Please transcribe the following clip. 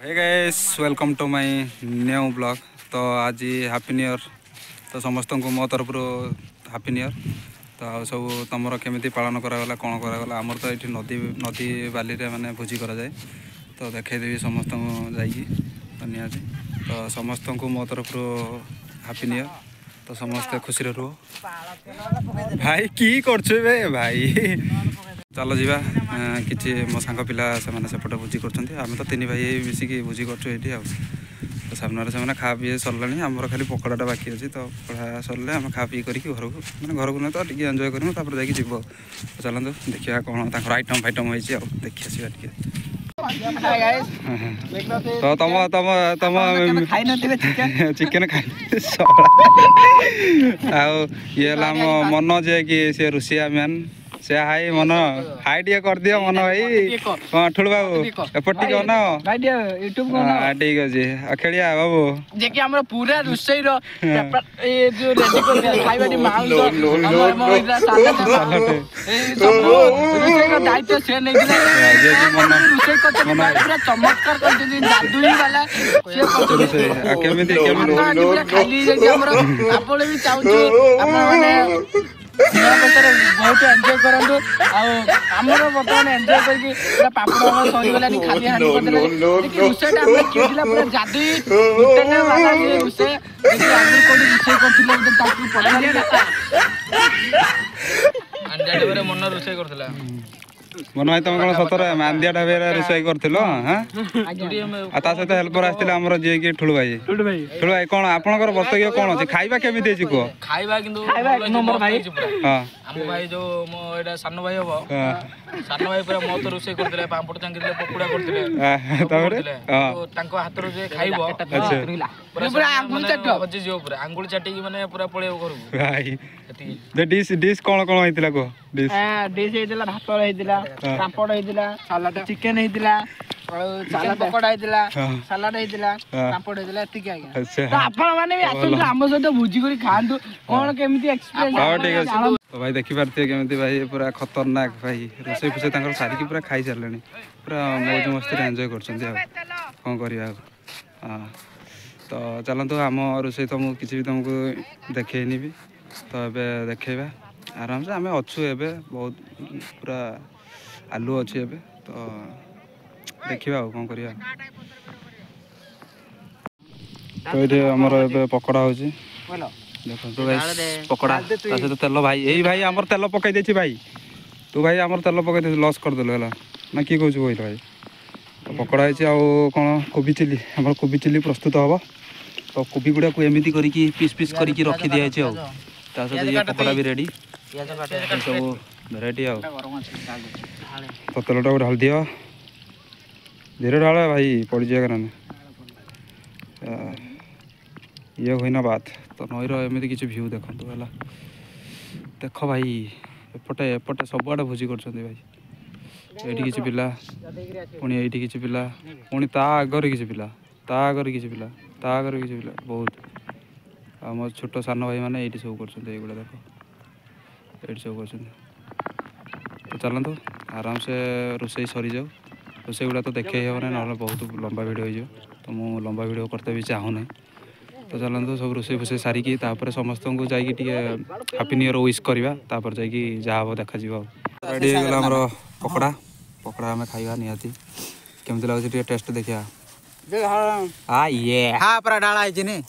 Hey guys welcome to my new blog. तो आज happy new year. तो समस्त को मो तरफ हैप्पी न्यू ईयर। तो सब तुम केमी पालन करागला कौन करागला आमर तो ये नदी नदी बाली रे माने भोजी करा जाए। तो देखदेवी समस्त जाइए तो निहाती तो समस्त को मो तरफ हैप्पी न्यू ईयर। तो समस्ते खुशी रुह भाई की कर भाई चलो जीवा किसी मो सांग पिला सेपटे भोजी करें तो तीन भाई मिसिकी भोजी कर तो सामने से खा पी सरला आमर खाली पकड़ाटा बाकी अच्छी तो पकड़ा सरले आम खा पी करके घर को मैंने घर को नहीं तो टी एंजय करूँ जाकि जीव तो चलते देखा कौन आइटम फाइटम होती देखी आसवा टे तो तुम तुम तुम चिकेन खाई ये मन जे कि सी रोसिया मैन से हाई मन हाई टे कर दियो मन भाई हाँ ठुल बाबू एपट टे बना ठीक अच्छे खेलिया बाबू जे कि हमर पूरा रुसई रो ए जो रेडी कर दिया खाइबाटी माउस हमर मोइरा साला ए सब रुसई का दायित्व से नहीं दिला जे कि मन रुसई को पूरा चमत्कार कर दिन जादू ही वाला से कर केमिति खाली जे हमर आपण भी चाहू आपण माने बहुत एंजॉय करंतु आमर बर्तमान एंजॉय करके पूरा पापड़ सरी गला खाली हाथ करदेला लेकिन रुसैटा हम केदिला पूरा जादू इंटरनेट वाला ये रुसै देखि आगु कोडी रुसै करथिले एकदम ताकू पडला अंडा डबरे मन रुसै करथिला मन भाई तुम कौन सतर मांदिया ढाबे रोषे कर सहित हेल्पर आसते आम जी कि ठुल भाई कौन आपंकर बर्तव्य कौन अच्छे खाइबा केमी कह खाइबा किंतु नंबर भाई हम भाई जो मो एटा सान भाई हबो सान भाई पूरा मो तो रोषे करथिले पापड़ चांगीले पकोड़ा करथिले तापर तो तांको हाथ रो जे खाइबो पूरा आंगुल चाटो बजे जो पूरा आंगुल चाटी की माने पूरा पळेओ घर भाई जे डिश डिश कौन कौन होइतिला को डिश डिश हेतिला भात हेतिला पापड़ हेतिला सलाद चिकन हेतिला सलाद पकोड़ा हेतिला सलाद हेतिला पापड़ हेतिला एति के आगे तो आपण माने भी आसन हम सहित भुजी करी खांतु कोन केमिति एक्सपीरियंस हां ठीक अछि तो भाई देखि पारते केमिति भाई पूरा खतरनाक भाई रोसे फुसे तांकर सारी की पूरा खाई चललेनी पूरा मौज मस्ती एंजॉय करछन्ती आ कोन करिया हां तो चलंतु हम रोसे तो मु किछि भी तुमको देखैनी भी तो एबे देखेबा आराम से आमे अच्छु एबे बहुत पूरा आलू अच्छी एबे तो देखिबा कौन करिया तो ये हमर एबे पकोड़ा होची देखो तो गाइस पकोड़ा तासे तो तेल भाई एई भाई हमर तेल पकाई देछि भाई तू भाई हमर तेल पकाई दे लॉस कर देलो हला ना की कहू बोल भाई तो पकोड़ा होची आ कोन कोबी चिली हमर कोबी चिली प्रस्तुत हबो तो कोबी गुडा को एमिति करी की पीस पीस करी की रखी दिया छै आ तासे ये पकोड़ा भी रेडी सब वेराइटी आ तो तेलटा ढाल दिया धीरे ढाल भाई पड़ जाएगा ना ये हुई ना बात तो नईर एमती किसी भ्यू देखो है देख भाई एपटे एपटे सबुआड़े भोजी कर भाई ये किसी पिला पुणी ये किसी पिला पुणी ता आगे किसी पिला ता आगे किसी पिला ता आगे किसी पिला बहुत आम छोट सान भाई मैंने ये सब कर देखो ये सब कर तो चलतु आराम से रोसे सरी जाऊ रोसे गुड़ा तो देखे हे ना बहुत लंबा वीडियो हो तो मुझे लंबा वीडियो करते भी चाहूना तो चलतु सब रोसे फुसे सारिकी समस्त को जाकि हैप्पी न्यू ईयर विश करवा जाकि जहाँ हम देखा रेडी हो गला आमर पकोड़ा पकोड़ा आम खाइबा निहाती केमती लगुच टेस्ट देखा हाँ ये हाँ पूरा डाला है